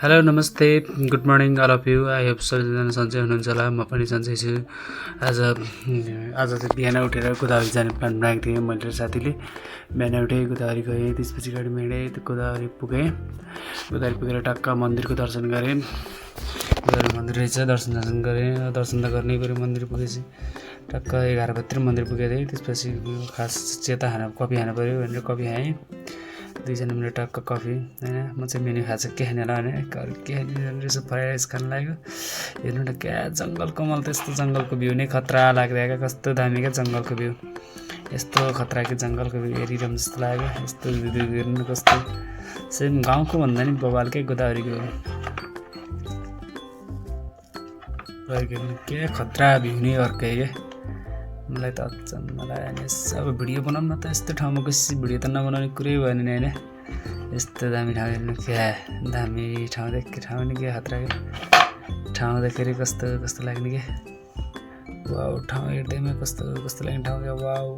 Hello नमस्ते good morning all of you I hope सबैजना सन्चै हुनुहुन्छ होला। म पनि सन्चै छु। आज चाहिँ बिहान उठेर गोदावरी जाने प्लान बनाएको थिएँ मैले र साथीले। बिहान उठेँ, गोदावरी गएँ, त्यसपछि गाडी हिँडेँ, गोदावरी पुगेँ। गोदावरी पुगेर टक्क मन्दिरको दर्शन गरेँ। गोदावरी मन्दिर रहेछ, दर्शन गरेँ। दर्शन त गर्नै पऱ्यो, मन्दिर पुगेपछि टक्क 11 बजीतिर मन्दिर पुगेको थिएँ। त्यसपछि खास कफी खानु पऱ्यो भनेर कफी खाएँ। 2 जना मिलेर टक्क कफी होइन। म चाहिँ मेन्यू खाएको के खाने होला भने के खाने रहेछ, फ्राइड राइस खानु लाग्यो। हेर्नु न क्या जङ्गल कमल, त्यस्तो जङ्गलको भ्यू नै खतरा लाग्यो क्या। कस्तो दामी क्या जङ्गलको भ्यू, यस्तो खतरा कि जङ्गलको भ्यू हेरिरहँ जस्तो लाग्यो। यस्तो भ्यू हेर्नु कस्तो सेम गाउँको भन्दा नि बबालकै गोदावरीको के खतरा भ्यू नै अर्कै क्या। मलाई त अचम्म लाग्यो नि। अब भिडियो बनाउँ न त, यस्तो ठाउँमा गएपछि भिडियो त नबनाउने कुरै भएन नि होइन। यस्तो दामी ठाउँ हेर्नु, क्या दामी ठाउँ नि क्या खतरा क्या। ठाउँ देखेर कस्तो लाग्ने क्या। वाउ, ठाउँ हेर्दैमा कस्तो लाग्ने ठाउँ क्या। वाउ,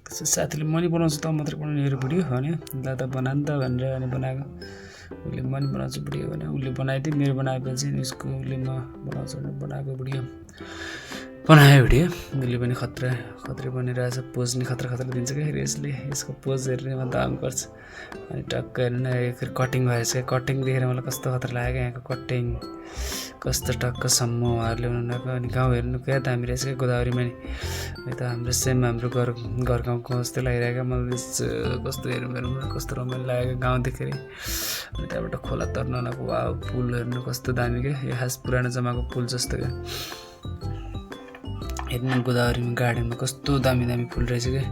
साथीले मनी बनाउँछु त मात्रै बनाउने हेर भिडियो भन्यो। ल त बना नि त भनेर अनि बनाएको। उसले मनी बनाउँछु भिडियो भने उसले बनाइदियो। मेरो बनाएपछि उसको उसले म बनाउँछु भनेर बनाएको भिडियो बनायो भिडियो। उसले पनि खतरै बनिरहेछ। पोज नि खतरा दिन्छ क्या। यसले यसको पोज हेर्ने म दाम गर्छ। अनि टक्क हेर्नु न, फेरि कटिङ भएछ क्या। कटिङ देखेर मलाई कस्तो खतरा लाग्यो क्या। यहाँको कटिङ कस्तो टक्क समूहहरूले उनीहरूको। अनि गाउँ हेर्नु क्या दामी रहेछ क्या गोदावरीमा नि। त हाम्रो सेम हाम्रो घर गाउँको जस्तै लागिरहेको। मलाई कस्तो हेर्नु कस्तो रमाइलो लागेको गाउँ देखेर। अनि त्यहाँबाट खोला तर्न लगाएको। वा, पुल हेर्नु कस्तो दामी क्या। यो खास पुरानो जमाको पुल जस्तो क्या। हेर्नु गोदावरीमा गार्डनमा कस्तो दामी फुल रहेछ क्या।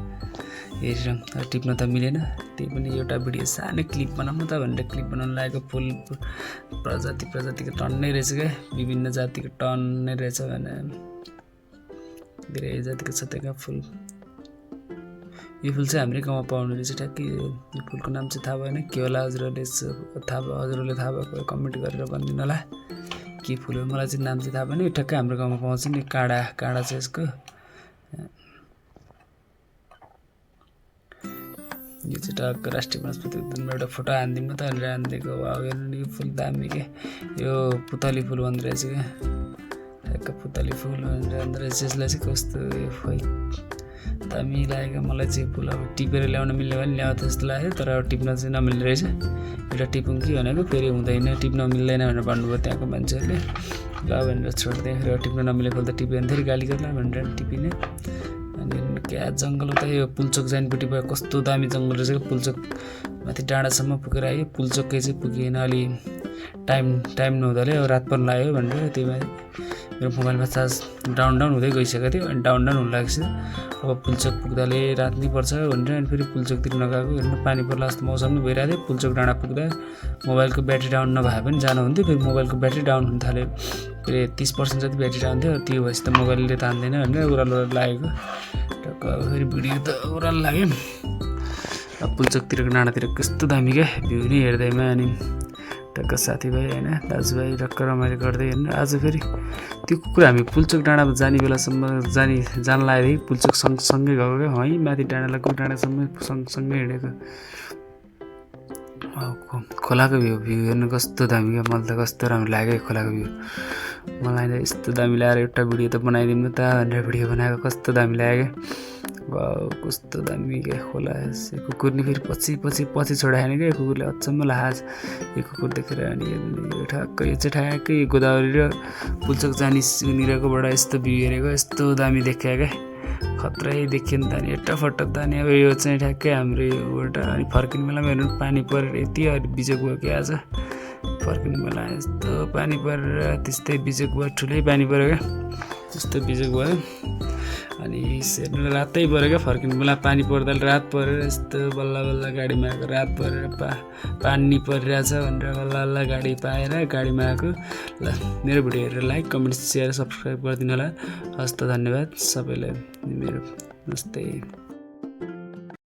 हेरेर टिप्न त मिलेन। त्यही पनि एउटा भिडियो सानो क्लिप बनाउनु त भनेर क्लिप बनाउनु लागेको। फुल प्रजातिको टन्नै रहेछ क्या। विभिन्न जातिको टन्नै रहेछ भने धेरै जातिको छ त्यहाँ फुल। यो फुल चाहिँ हाम्रै गाउँमा पाउनु रहेछ ठ्याक्कै। यो फुलको नाम चाहिँ थाहा भएन। के होला हजुरहरूले थाहा भएको कमेन्ट गरेर भनिदिनु होला के फुल हो। मलाई चाहिँ नाम चाहिँ थाहा भएन। ठ्याक्कै हाम्रो गाउँमा पाउँछ नि। काँडा चाहिँ यसको। यो चाहिँ टक्क राष्ट्रिय वनस्पति उद्यानमा एउटा फोटो हानिदिनु त भनेर हानिदिएको। वाउ, हेर्नु यो फुल दामी क्या। यो पुतली फुल भन्दो रहेछ क्या। ठ्याक्क पुतली फुल भन्दो रहेछ। यसलाई चाहिँ कस्तो दामी लाग्यो मलाई चाहिँ फुल। अब टिपेर ल्याउन मिल्ने भयो नि ल्याउँछ जस्तो लाग्यो। तर अब टिप्न चाहिँ नमिल्ने रहेछ। एउटा टिपौँ कि भनेको फेरि हुँदैन, टिप्न मिल्दैन भनेर भन्नुभयो त्यहाँको मान्छेहरूले। ल भनेर छोडिदिएँ। फेरि टिप्न नमिलेको फुल त टिप्यो भने फेरि गाली गर्ला भनेर टिपिने। अनि क्या जङ्गल उता यो पुल्चोक जानेपट्टि भयो। कस्तो दामी जङ्गल रहेछ क्या। पुल्चोक माथि डाँडासम्म पुगेर आयो। पुल्चोकै चाहिँ पुगेन। अलि टाइम नहुँदाले अब रात पर्न लाग्यो भनेर त्यही भएर मेरो मोबाइलमा चार्ज डाउन हुँदै गइसकेको थियो। अनि डाउन हुन लागेको अब पुल्चोक पुग्दाले रात नै पर्छ भनेर अनि फेरि पुल्चोकतिर नगएको। हेर्नु पानी पर्ला जस्तो मौसम नै भइरहेको थियो। पुल्चोक डाँडा पुग्दा मोबाइलको ब्याट्री डाउन नभए पनि जानु हुन्थ्यो। फेरि मोबाइलको ब्याट्री डाउन हुन थाल्यो। फेरि 30% जति ब्याट्री डाउन थियो। त्यो भएपछि त मोबाइलले तान्दैन भनेर ओह्रालो लागेको। टक्क फेरि भिडियो त ओह्रालो लाग्यो। अब पुल्चोकतिरको डाँडातिर कस्तो दामी क्या भ्यू नै हेर्दैमा। अनि टक्क साथीभाइ होइन दाजुभाइ टक्क रमाइलो गर्दै हेर्नु। आज फेरि त्यो कुकुर हामी पुल्चोक डाँडामा जाने बेलासम्म जान लागेको थिएँ। पुल्चोक सँगसँगै गएको क्या। है माथि डाँडासम्म सँगसँगै हिँडेको। खोलाको भ्यू हेर्नु कस्तो दामी क्या। मलाई त कस्तो राम्रो लाग्यो खोलाको भ्यू। मलाई त यस्तो दामी लागेर एउटा भिडियो त बनाइदिनु त भनेर भिडियो बनाएको। कस्तो दामी लाग्यो क्या। कस्तो दामी क्या खोला। कुकुर नि फेरि पछि छोडाएन क्या। कुकुरले अचम्म लाग्छ यो कुकुर देखेर। अनि यो ठ्याक्कै गोदावरी र पुल्चोक जाने निरकोबाट यस्तो भ्यू हेरेको। यस्तो दामी देखियो क्या। खतरै देखियो नि त। अनि फटक त अनि अब यो चाहिँ ठ्याक्कै हाम्रो योबाट। अनि फर्किने बेलामा हेर्नु पानी परेर यति बिजोक भयो क्या। आज फर्किने बेला यस्तो पानी परेर त्यस्तै बिजोक भयो। ठुलै पानी पऱ्यो क्या। त्यस्तो बिजोक भयो। अनि हेर्नु रातै पऱ्यो क्या। फर्किने बेला पानी पर्दा रात परेर यस्तो बल्ल गाडीमा आएको। रात परेर पानी परिरहेछ भनेर बल्ल गाडी पाएर गाडीमा आएको। ल मेरो भिडियो हेरेर लाइक कमेन्ट सेयर सब्सक्राइब गरिदिनु होला। हस्त धन्यवाद सबैलाई। मेरो नमस्ते।